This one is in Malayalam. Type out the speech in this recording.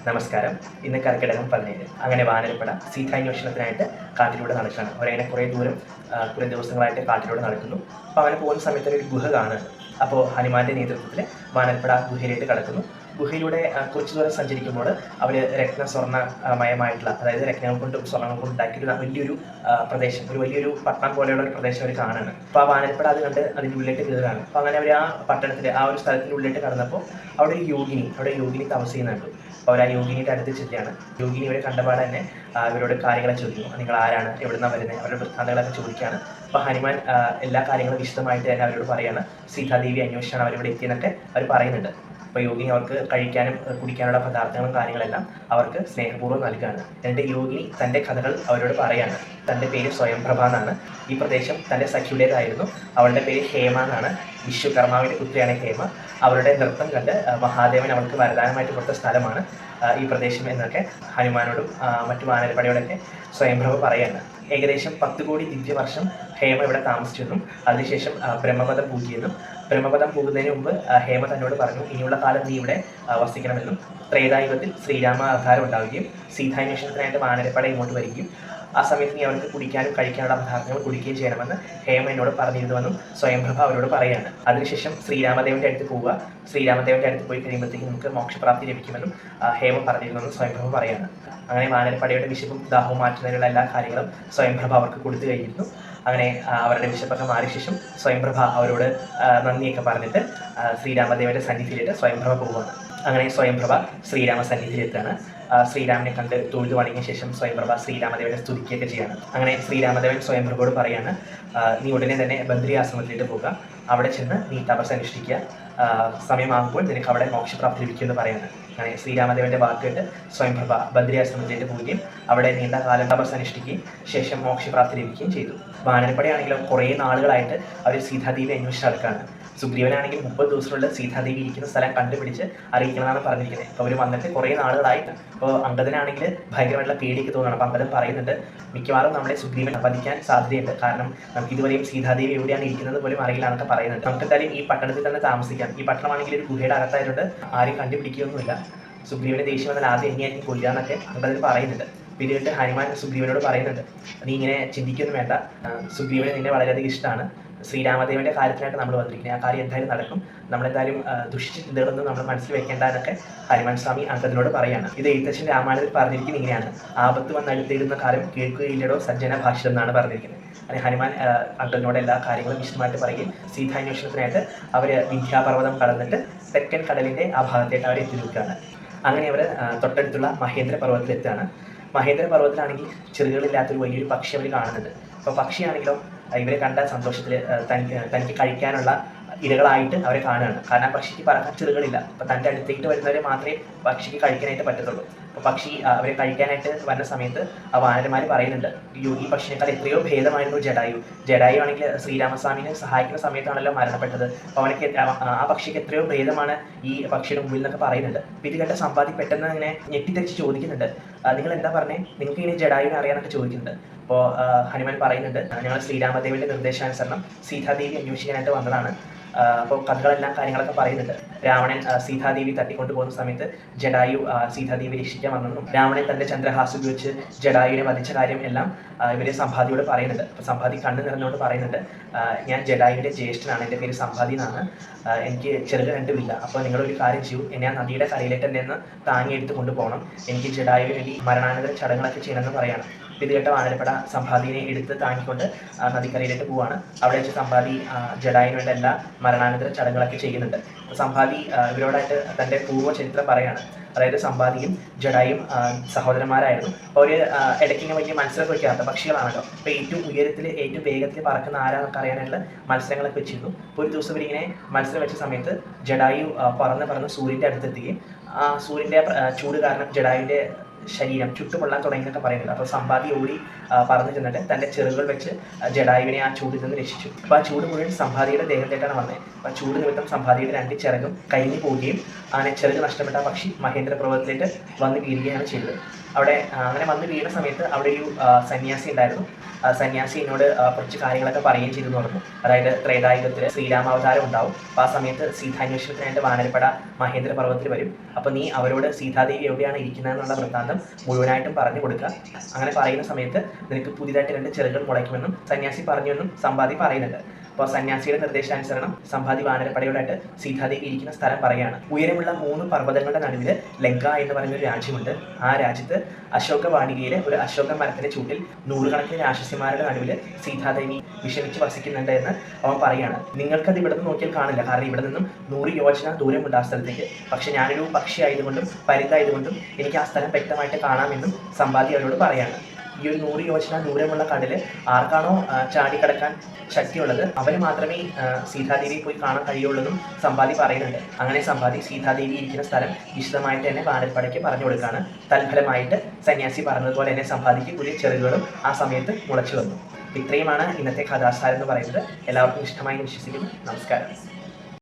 നമസ്കാരം. ഇന്ന് കർക്കിടകം 17. അങ്ങനെ വാനരപ്പട സീതാന്വേഷണത്തിനായിട്ട് കാട്ടിലൂടെ നടക്കുകയാണ്. അവരങ്ങനെ കുറേ ദൂരം കുറേ ദിവസങ്ങളായിട്ട് കാട്ടിലൂടെ നടക്കുന്നു. അപ്പോൾ അങ്ങനെ പോകുന്ന സമയത്ത് ഒരു ഗുഹ കാണുകയാണ്. അപ്പോൾ ഹനുമാന്റെ നേതൃത്വത്തിൽ വാനരപ്പട ഗുഹയിലേക്ക് കടക്കുന്നു. ഗുഹയിലൂടെ കുറച്ച് ദൂരം സഞ്ചരിക്കുമ്പോൾ അവർ സ്വർണ്ണമയമായിട്ടുള്ള, അതായത് രത്നങ്ങൾ കൊണ്ടും സ്വർണ്ണം കൊണ്ട് ഉണ്ടാക്കിയൊരു വലിയൊരു പ്രദേശം, ഒരു വലിയൊരു പട്ടണം പോലെയുള്ള ഒരു പ്രദേശം അവർ കാണുകയാണ്. അപ്പോൾ ആ വാനരപ്പട അത് കണ്ട് അതിൻ്റെ ഉള്ളിലേക്ക് കയറുകയാണ്. അപ്പോൾ അങ്ങനെ അവർ ആ പട്ടണത്തിൻ്റെ ആ ഒരു സ്ഥലത്തിൻ്റെ ഉള്ളിലേക്ക് കടന്നപ്പോൾ അവിടെ ഒരു യോഗിനി താമസിക്കുന്നുണ്ട്. അപ്പോൾ അവർ ആ യോഗിനിയുടെ അടുത്ത് ചെല്ലുകയാണ്. യോഗിനി ഇവരെ കണ്ടപാടെ തന്നെ ഇവരോട് കാര്യങ്ങളെ ചോദിക്കുന്നു. നിങ്ങൾ ആരാണ്, എവിടുന്നാണ് വരുന്നത്, അവരുടെ വൃത്താന്തങ്ങളൊക്കെ ചോദിക്കുകയാണ്. അപ്പോൾ ഹനുമാൻ എല്ലാ കാര്യങ്ങളും വിശദമായിട്ട് തന്നെ അവരോട് പറയുകയാണ്. സീതാദേവി അന്വേഷിച്ചാണ് അവരിവിടെ എത്തിയെന്നൊക്കെ അവർ പറയുന്നുണ്ട്. അപ്പോൾ യോഗിനി അവർക്ക് കഴിക്കാനും കുടിക്കാനുള്ള പദാർത്ഥങ്ങളും കാര്യങ്ങളെല്ലാം അവർക്ക് സ്നേഹപൂർവ്വം നൽകുകയാണ്. എന്നിട്ട് യോഗിനി തൻ്റെ കഥകൾ അവരോട് പറയാണ്. തൻ്റെ പേര് സ്വയംപ്രഭ എന്നാണ്. ഈ പ്രദേശം തൻ്റെ സഖിയുടേതായിരുന്നു. അവളുടെ പേര് ഹേമ എന്നാണ്. വിശ്വകർമാവിൻ്റെ പുത്രിയാണ് ഹേമ. അവരുടെ നൃത്തം കണ്ട് മഹാദേവൻ അവൾക്ക് വരദാനമായിട്ട് കൊടുത്ത സ്ഥലമാണ് ഈ പ്രദേശം എന്നൊക്കെ ഹനുമാനോടും മറ്റു വാനരപ്പടയോടൊക്കെ സ്വയംപ്രഭ പറയാണ്. ഏകദേശം 10 കോടി ദിവ്യവർഷം ഹേമ ഇവിടെ താമസിച്ചെന്നും അതിനുശേഷം ബ്രഹ്മപദം പൂജിയെന്നും, ബ്രഹ്മപദം പോകുന്നതിന് മുമ്പ് ഹേമ തന്നോട് പറഞ്ഞു ഇനിയുള്ള കാലം നീ ഇവിടെ വസിക്കണമെന്നും, ത്രേതായുഗത്തിൽ ശ്രീരാമ അവതാരം ഉണ്ടാവുകയും സീതാന്വേഷണത്തിനായിട്ട് വാനരപ്പട ഇങ്ങോട്ട് വരികയും ആ സമയത്ത് നീ അവർക്ക് കുടിക്കാനും കഴിക്കാനുള്ള പദാർത്ഥങ്ങൾ കുടിക്കുകയും ചെയ്യണമെന്ന് ഹേമ എന്നോട് പറഞ്ഞിരുന്നുവെന്നും സ്വയംപ്രഭ അവരോട് പറയാണ്. അതിനുശേഷം ശ്രീരാമദേവൻ്റെ അടുത്ത് പോവുക, ശ്രീരാമദേവൻ്റെ അടുത്ത് പോയി കഴിയുമ്പോഴത്തേക്ക് നമുക്ക് മോക്ഷപ്രാപ്തി ലഭിക്കുമെന്നും ഹേമ പറഞ്ഞിരുന്നെന്നും സ്വയംപ്രഭ പറയാണ്. അങ്ങനെ വാനരപ്പടയുടെ വിശപ്പും ദാഹവും മാറ്റുന്നതിനുള്ള എല്ലാ കാര്യങ്ങളും സ്വയംപ്രഭ അവർക്ക് കൊടുത്തു കഴിഞ്ഞിരുന്നു. അങ്ങനെ അവരുടെ വിശപ്പൊക്കെ മാറിയ ശേഷം സ്വയംപ്രഭ അവരോട് നന്ദിയൊക്കെ പറഞ്ഞിട്ട് ശ്രീരാമദേവൻ്റെ സന്നിധിയിലേക്ക് സ്വയംപ്രഭ പോവുകയാണ്. അങ്ങനെ സ്വയംപ്രഭ ശ്രീരാമ സന്നിധിയിലെത്താണ്. ശ്രീരാമനെ കണ്ട് തൊഴുതു വണങ്ങിയ ശേഷം സ്വയംപ്രഭ ശ്രീരാമദേവനെ സ്തുതിക്കുകയൊക്കെ ചെയ്യാണ്. അങ്ങനെ ശ്രീരാമദേവൻ സ്വയംപ്രഭയോട് പറയാണ്, നീ ഉടനെ തന്നെ ബദ്രി ആശ്രമത്തിലേക്ക് പോകുക, അവിടെ ചെന്ന് നീ തപസ് അനുഷ്ഠിക്കുക, സമയമാകുമ്പോൾ നിനക്ക് അവിടെ മോക്ഷപ്രാപ്തി ലഭിക്കുമെന്ന് പറയാണ്. അങ്ങനെ ശ്രീരാമദേവൻ്റെ വാക്ക് കേട്ട് സ്വയംപ്രഭ ബദ്രി ആശ്രമത്തിലേക്ക് പോവുകയും അവിടെ നീണ്ട കാലം തപസ് അനുഷ്ഠിക്കുകയും ശേഷം മോക്ഷപ്രാപ്തി ലഭിക്കുകയും ചെയ്തു. വാനരപ്പടയാണെങ്കിലും കുറേ നാളുകളായിട്ട് അവർ സീതാദേവി അന്വേഷിച്ച് നടക്കുകയാണ്. സുഗ്രീവനാണെങ്കിൽ 30 ദിവസത്തിനുള്ളിൽ സീതാദേവി ഇരിക്കുന്ന സ്ഥലം കണ്ടുപിടിച്ച് അറിയിക്കണമെന്നാണ് പറഞ്ഞിരിക്കുന്നത്. അപ്പോൾ അവർ വന്നിട്ട് കുറേ നാളുകളായിട്ട്. അപ്പോൾ അങ്കദനാണെങ്കിൽ ഭയങ്കരമായിട്ടുള്ള പേടിയൊക്കെ തോന്നുകയാണ്. അപ്പോൾ അങ്കദൻ പറയുന്നുണ്ട്, മിക്കവാറും നമ്മളെ സുഗ്രീവൻ വധിക്കാൻ സാധ്യതയുണ്ട്, കാരണം നമുക്ക് ഇതുവരെയും സീതാദേവി എവിടെയാണ് ഇരിക്കുന്നത് പോലും അറിയില്ല എന്നൊക്കെ പറയുന്നുണ്ട്. നമുക്ക് എന്തായാലും ഈ പട്ടണത്തിൽ തന്നെ താമസിക്കാം. ഈ പട്ടണമാണെങ്കിൽ ഒരു ഗുഹയുടെ അകത്തായതുകൊണ്ട് ആരും കണ്ടുപിടിക്കുകയൊന്നുമില്ല. സുഗ്രീവനെ ദേഷ്യം വന്നാൽ ആദ്യം എങ്ങനെയായിരിക്കും കൊല്ലുക എന്നൊക്കെ അങ്കദൻ പറയുന്നുണ്ട്. പിന്നീട് ഹനുമാൻ സുഗ്രീവനോട് പറയുന്നുണ്ട്, നീ ഇങ്ങനെ ചിന്തിക്കൊന്നും വേണ്ട, സുഗ്രീവന് നിന്നെ വളരെയധികം ഇഷ്ടമാണ്, ശ്രീരാമദേവൻ്റെ കാര്യത്തിനായിട്ട് നമ്മൾ വന്നിരിക്കുന്നത്, ആ കാര്യം എന്തായാലും നടക്കും, നമ്മളെന്തായാലും ദുഷിച്ച ചിന്തകളൊന്നും നമ്മൾ മനസ്സിൽ വെക്കേണ്ട എന്നൊക്കെ ഹനുമാൻ സ്വാമി അങ്കദനോട് പറയാണ്. ഇത് എഴുത്തച്ഛൻ രാമായണത്തിൽ പറഞ്ഞിരിക്കുന്നത് ഇങ്ങനെയാണ്, ആപത്ത് വന്നടുത്തിടുന്ന കാലം കേൾക്കുകയില്ലടോ സജ്ജന ഭാഷിതം എന്നാണ് പറഞ്ഞിരിക്കുന്നത്. അങ്ങനെ ഹനുമാൻ അങ്കദനോട് എല്ലാ കാര്യങ്ങളും വിശദമായിട്ട് പറയുകയും സീതാന്വേഷണത്തിനായിട്ട് അവർ വിന്ധ്യാപർവ്വതം കടന്നിട്ട് തെക്കൻ കടലിൻ്റെ ആ ഭാഗത്തായിട്ട് അവർ എത്തി നിൽക്കുകയാണ്. അങ്ങനെ അവർ തൊട്ടടുത്തുള്ള മഹേന്ദ്ര പർവ്വതത്തിലെത്തുകയാണ്. മഹേന്ദ്ര പർവ്വതത്തിലാണെങ്കിൽ ചെറുകളില്ലാത്തൊരു വലിയൊരു പക്ഷി അവർ കാണുന്നുണ്ട്. അപ്പോൾ പക്ഷിയാണെങ്കിലോ ഇവരെ കണ്ട സന്തോഷത്തിൽ തനിക്ക് കഴിക്കാനുള്ള ഇരകളായിട്ട് അവരെ കാണുകയാണ്. കാരണം പക്ഷിക്ക് പറക്കാൻ ചെറുകളില്ല. അപ്പോൾ തൻ്റെ അടുത്തേക്ക് വരുന്നവരെ മാത്രമേ പക്ഷിക്ക് കഴിക്കാനായിട്ട് പറ്റത്തുള്ളൂ. അപ്പോൾ പക്ഷി അവരെ കഴിക്കാനായിട്ട് വരുന്ന സമയത്ത് ആ വാനരന്മാർ പറയുന്നുണ്ട്, ഈ പക്ഷിനേക്കാൾ എത്രയോ ഭേദമായിരുന്നു ജഡായു ആണെങ്കിൽ ശ്രീരാമസ്വാമിനെ സഹായിക്കുന്ന സമയത്താണല്ലോ മരണപ്പെട്ടത്. അപ്പോൾ അവനക്ക് ആ പക്ഷിക്ക് എത്രയോ ഭേദമാണ് ഈ പക്ഷിയുടെ മുമ്പിൽ എന്നൊക്കെ പറയുന്നുണ്ട്. അപ്പോൾ ഇത് കേട്ട സമ്പാദി പെട്ടെന്ന് ഇങ്ങനെ ഞെട്ടിത്തെറിച്ച് ചോദിക്കുന്നുണ്ട്, നിങ്ങൾ എന്താ പറഞ്ഞേ, നിങ്ങൾക്ക് ഇങ്ങനെ ജഡായുവിനെ അറിയാനൊക്കെ ചോദിക്കുന്നുണ്ട്. അപ്പോൾ ഹനുമാൻ പറയുന്നുണ്ട്, ഞങ്ങൾ ശ്രീരാമദേവൻ്റെ നിർദ്ദേശാനുസരണം സീതാദേവി അന്വേഷിക്കാനായിട്ട് വന്നതാണ്. അപ്പോൾ കഥകളെല്ലാം കാര്യങ്ങളൊക്കെ പറയുന്നുണ്ട്. രാവണൻ സീതാദേവി തട്ടിക്കൊണ്ടു പോകുന്ന സമയത്ത് ജഡായു സീതാദേവി രക്ഷിക്കാൻ വന്നെന്നും, രാവണൻ തൻ്റെ ചന്ദ്രഹാസം ഉപയോഗിച്ച് ജഡായുവിനെ വധിച്ച കാര്യം എല്ലാം ഇവരെ സമ്പാദിയോട് പറയുന്നുണ്ട്. അപ്പോൾ സമ്പാദി കണ്ണു നിറഞ്ഞുകൊണ്ട് പറയുന്നുണ്ട്, ഞാൻ ജഡായുവിൻ്റെ ജ്യേഷ്ഠനാണ്, എൻ്റെ പേര് സമ്പാദി എന്നാണ്, എനിക്ക് ചെറുത് രണ്ടുമില്ല. അപ്പോൾ നിങ്ങളൊരു കാര്യം ചെയ്യൂ, എന്നെ ആ നദിയുടെ കരയിലേക്ക് തന്നെ ഒന്ന് താങ്ങിയെടുത്ത് കൊണ്ടുപോകണം, എനിക്ക് ജഡായുവിന് വേണ്ടി മരണാനന്തര ചടങ്ങുകളൊക്കെ ചെയ്യണമെന്ന് പറയണം. ഇത് കേട്ട വാനരപ്പട സമ്പാദിനെ എടുത്ത് താങ്ങിക്കൊണ്ട് നദിക്കരയിലേക്ക് പോവാണ്. അവിടെ വെച്ച് സമ്പാദി ജഡായിന് വേണ്ട എല്ലാ മരണാനന്തര ചടങ്ങുകളൊക്കെ ചെയ്യുന്നുണ്ട്. സമ്പാദി ഇവരോടായിട്ട് തൻ്റെ പൂർവ്വ ചരിത്രം പറയാണ്. അതായത് സമ്പാദിയും ജഡായും സഹോദരന്മാരായിരുന്നു. അപ്പോൾ ഒരു ഇടയ്ക്കിങ്ങനെ വലിയ മത്സരമൊക്കെ വയ്ക്കാറുണ്ട്, പക്ഷികളാണല്ലോ. അപ്പോൾ ഏറ്റവും ഉയരത്തിൽ ഏറ്റവും വേഗത്തിൽ പറക്കുന്ന ആരാന്നൊക്കെ അറിയാനുള്ള മത്സരങ്ങളൊക്കെ വെച്ചിരുന്നു. അപ്പോൾ ഒരു ദിവസം ഇവരിങ്ങനെ മത്സരം വെച്ച സമയത്ത് ജഡായു പറന്ന് സൂര്യൻ്റെ അടുത്തെത്തുകയും സൂര്യൻ്റെ ചൂട് കാരണം ജഡായുവിൻ്റെ ശരീരം ചുട്ടുപൊള്ളാൻ തുടങ്ങിയെന്നൊക്കെ പറയുന്നുണ്ട്. അപ്പോൾ സമ്പാദി ഓടി പറന്നു ചെന്നിട്ട് തൻ്റെ ചെറുകൾ വെച്ച് ജഡായുവിനെ ആ ചൂടിൽ നിന്ന് രക്ഷിച്ചു. അപ്പോൾ ആ ചൂട് മുഴുവൻ സമ്പാദിയുടെ ദേഹത്തേക്കാണ് വന്നത്. അപ്പോൾ ചൂട് നിമിത്തം സമ്പാദിയുടെ 2 ചിറകും കരിഞ്ഞു പോവുകയും അങ്ങനെ ചിറക് നഷ്ടപ്പെട്ട പക്ഷി മഹേന്ദ്ര പർവ്വതത്തിലേക്ക് വന്ന് വീഴുകയാണ് ചെയ്തത്. അവിടെ അങ്ങനെ വന്ന് വീണ സമയത്ത് അവിടെ ഒരു സന്യാസി ഉണ്ടായിരുന്നു. സന്യാസി എന്നോട് കുറച്ച് കാര്യങ്ങളൊക്കെ പറയുകയും ചെയ്തു എന്ന് പറഞ്ഞു. അതായത് ത്രേതായുഗത്തിൽ ശ്രീരാമാവതാരം ഉണ്ടാവും. അപ്പോൾ ആ സമയത്ത് സീതാന്വേഷണത്തിനായിട്ട് വാനരപ്പട മഹേന്ദ്ര പർവ്വതത്തിൽ വരും. അപ്പോൾ നീ അവരോട് സീതാദേവി എവിടെയാണ് ഇരിക്കുന്നത് എന്നുള്ള വൃത്താന്തം മുഴുവനായിട്ടും പറഞ്ഞു കൊടുക്കുക. അങ്ങനെ പറയുന്ന സമയത്ത് നിനക്ക് പുതിയതായിട്ട് 2 ചെറുകൾ മുളയ്ക്കുമെന്നും സന്യാസി പറഞ്ഞുവെന്നും സമ്പാദി പറയുന്നുണ്ട്. അപ്പോൾ സന്യാസിയുടെ നിർദ്ദേശാനുസരണം സമ്പാദി വാനരപ്പടയോടായിട്ട് സീതാദേവി ഇരിക്കുന്ന സ്ഥലം പറയുകയാണ്. ഉയരമുള്ള 3 പർവ്വതങ്ങളുടെ നടുവിൽ ലങ്ക എന്ന് പറയുന്ന ഒരു രാജ്യമുണ്ട്. ആ രാജ്യത്ത് അശോക വാടികയിലെ ഒരു അശോക മരത്തിന്റെ ചൂട്ടിൽ നൂറുകണക്കിന് രാക്ഷസിമാരുടെ നടുവിൽ സീതാദേവി വിഷമിച്ച് വസിക്കുന്നുണ്ട് എന്ന് അവൻ പറയുകയാണ്. നിങ്ങൾക്കത് ഇവിടെ നിന്ന് നോക്കിയാൽ കാണില്ല, കാരണം ഇവിടെ നിന്നും 100 യോജന ദൂരമുണ്ട് ആ സ്ഥലത്തേക്ക്. പക്ഷെ ഞാനൊരു പക്ഷി ആയതുകൊണ്ടും പരുന്തായതുകൊണ്ടും എനിക്ക് ആ സ്ഥലം വ്യക്തമായിട്ട് കാണാമെന്നും സമ്പാദി അവരോട് പറയാണ്. ഈ ഒരു 100 യോജന ദൂരമുള്ള കടല് ആർക്കാണോ ചാടിക്കടക്കാൻ ശക്തിയുള്ളത് അവന് മാത്രമേ സീതാദേവി പോയി കാണാൻ കഴിയുള്ളൂ സമ്പാദി പറയുന്നുണ്ട്. അങ്ങനെ സമ്പാദി സീതാദേവി ഇരിക്കുന്ന സ്ഥലം വിശദമായിട്ട് തന്നെ വാനരപ്പടയ്ക്ക് പറഞ്ഞു കൊടുക്കുകയാണ്. തൽഫലമായിട്ട് സന്യാസി പറഞ്ഞതുപോലെ തന്നെ സമ്പാദിക്ക് പുതിയ ചെറുകളും ആ സമയത്ത് മുളച്ചു വന്നു. ഇത്രയുമാണ് ഇന്നത്തെ കഥാസാരം എന്ന് പറയുന്നത്. എല്ലാവർക്കും ഇഷ്ടമായി വിശ്വസിക്കുന്നു. നമസ്കാരം.